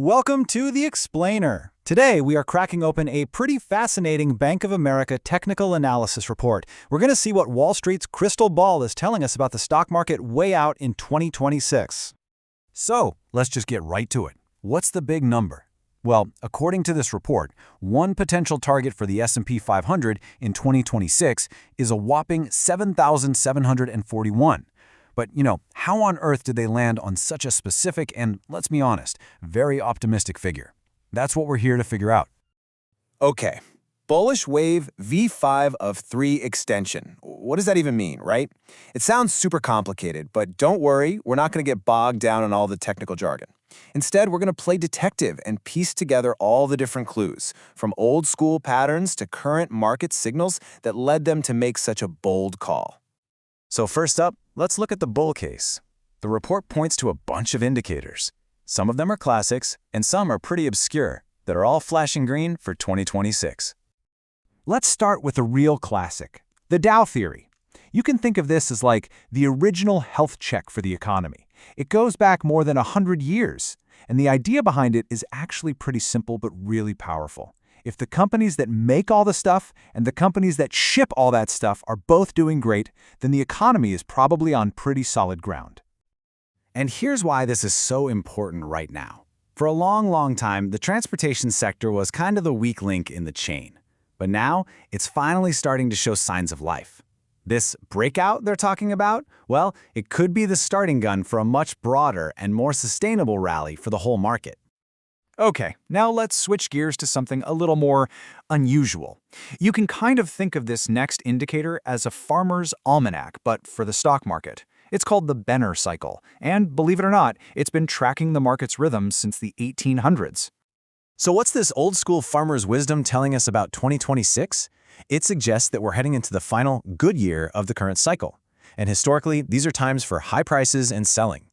Welcome to The Explainer. Today, we are cracking open a pretty fascinating Bank of America technical analysis report. We're going to see what Wall Street's crystal ball is telling us about the stock market way out in 2026. So, let's just get right to it. What's the big number? Well, according to this report, one potential target for the S&P 500 in 2026 is a whopping 7,741. But, how on earth did they land on such a specific and, let's be honest, very optimistic figure? That's what we're here to figure out. Okay, bullish wave V5 of 3 extension. What does that even mean, right? It sounds super complicated, but don't worry, we're not going to get bogged down in all the technical jargon. Instead, we're going to play detective and piece together all the different clues, from old school patterns to current market signals that led them to make such a bold call. So first up, let's look at the bull case. The report points to a bunch of indicators. Some of them are classics, and some are pretty obscure, that are all flashing green for 2026. Let's start with a real classic, the Dow theory. You can think of this as like the original health check for the economy. It goes back more than 100 years, and the idea behind it is actually pretty simple but really powerful. If the companies that make all the stuff and the companies that ship all that stuff are both doing great, then the economy is probably on pretty solid ground. And here's why this is so important right now. For a long time, the transportation sector was kind of the weak link in the chain. But now, it's finally starting to show signs of life. This breakout they're talking about, well, it could be the starting gun for a much broader and more sustainable rally for the whole market. Okay, now let's switch gears to something a little more unusual. You can kind of think of this next indicator as a farmer's almanac, but for the stock market. It's called the Benner cycle, and believe it or not, it's been tracking the market's rhythms since the 1800s. So what's this old school farmer's wisdom telling us about 2026? It suggests that we're heading into the final good year of the current cycle. And historically, these are times for high prices and selling.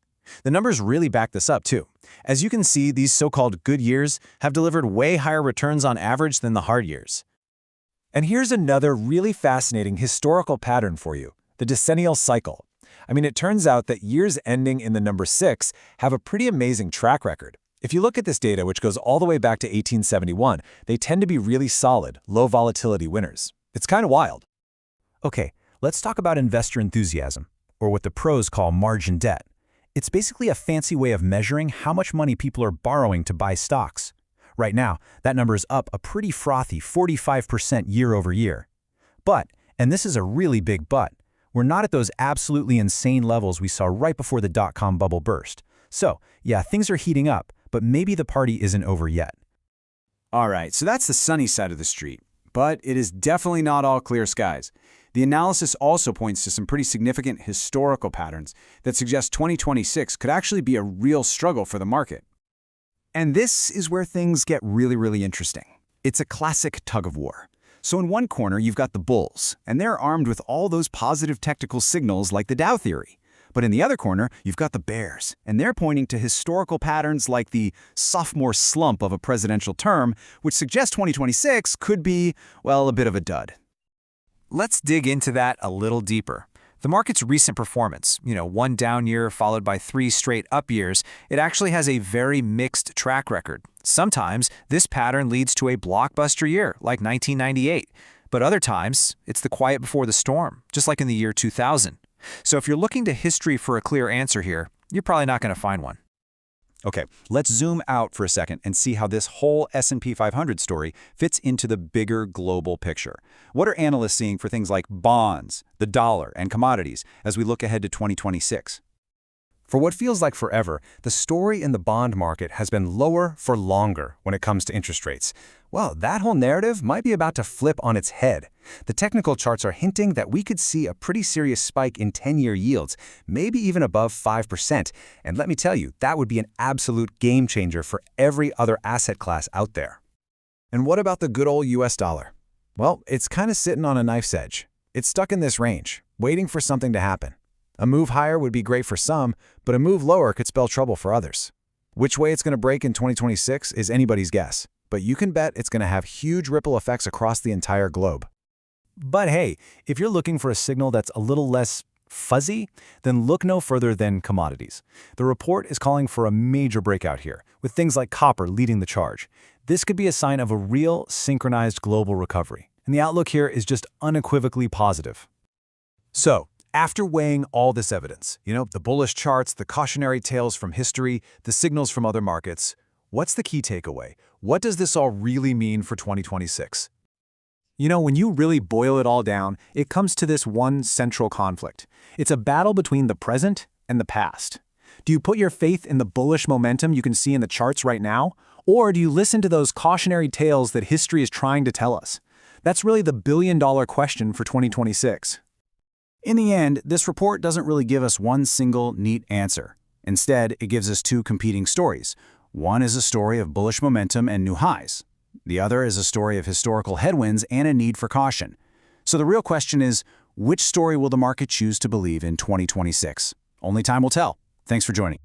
The numbers really back this up, too. As you can see, these so-called good years have delivered way higher returns on average than the hard years. And here's another really fascinating historical pattern for you, the decennial cycle. It turns out that years ending in the number 6 have a pretty amazing track record. If you look at this data, which goes all the way back to 1871, they tend to be really solid, low volatility winners. It's kind of wild. Okay, let's talk about investor enthusiasm, or what the pros call margin debt. It's basically a fancy way of measuring how much money people are borrowing to buy stocks. Right now, that number is up a pretty frothy 45% year over year. But, and this is a really big but, we're not at those absolutely insane levels we saw right before the dot-com bubble burst. So, yeah, things are heating up, but maybe the party isn't over yet. All right, so that's the sunny side of the street. But it is definitely not all clear skies. The analysis also points to some pretty significant historical patterns that suggest 2026 could actually be a real struggle for the market. And this is where things get really interesting. It's a classic tug of war. So in one corner, you've got the bulls, and they're armed with all those positive technical signals like the Dow theory. But in the other corner, you've got the bears, and they're pointing to historical patterns like the sophomore slump of a presidential term, which suggest 2026 could be, well, a bit of a dud. Let's dig into that a little deeper. The market's recent performance, one down year followed by 3 straight up years, it actually has a very mixed track record. Sometimes this pattern leads to a blockbuster year, like 1998. But other times, it's the quiet before the storm, just like in the year 2000. So if you're looking to history for a clear answer here, you're probably not going to find one. Okay, let's zoom out for a second and see how this whole S&P 500 story fits into the bigger global picture. What are analysts seeing for things like bonds, the dollar, and commodities as we look ahead to 2026? For what feels like forever, the story in the bond market has been lower for longer when it comes to interest rates. Well, that whole narrative might be about to flip on its head. The technical charts are hinting that we could see a pretty serious spike in 10-year yields, maybe even above 5%. And let me tell you, that would be an absolute game changer for every other asset class out there. And what about the good old US dollar? Well, it's kind of sitting on a knife's edge. It's stuck in this range, waiting for something to happen. A move higher would be great for some, but a move lower could spell trouble for others. Which way it's going to break in 2026 is anybody's guess, but you can bet it's going to have huge ripple effects across the entire globe. But hey, if you're looking for a signal that's a little less fuzzy? Then look no further than commodities. The report is calling for a major breakout here, with things like copper leading the charge. This could be a sign of a real, synchronized global recovery. And the outlook here is just unequivocally positive. So, after weighing all this evidence, the bullish charts, the cautionary tales from history, the signals from other markets, what's the key takeaway? What does this all really mean for 2026? When you really boil it all down, it comes to this one central conflict. It's a battle between the present and the past. Do you put your faith in the bullish momentum you can see in the charts right now? Or do you listen to those cautionary tales that history is trying to tell us? That's really the billion-dollar question for 2026. In the end, this report doesn't really give us one single, neat answer. Instead, it gives us two competing stories. One is a story of bullish momentum and new highs. The other is a story of historical headwinds and a need for caution. So the real question is, which story will the market choose to believe in 2026? Only time will tell. Thanks for joining.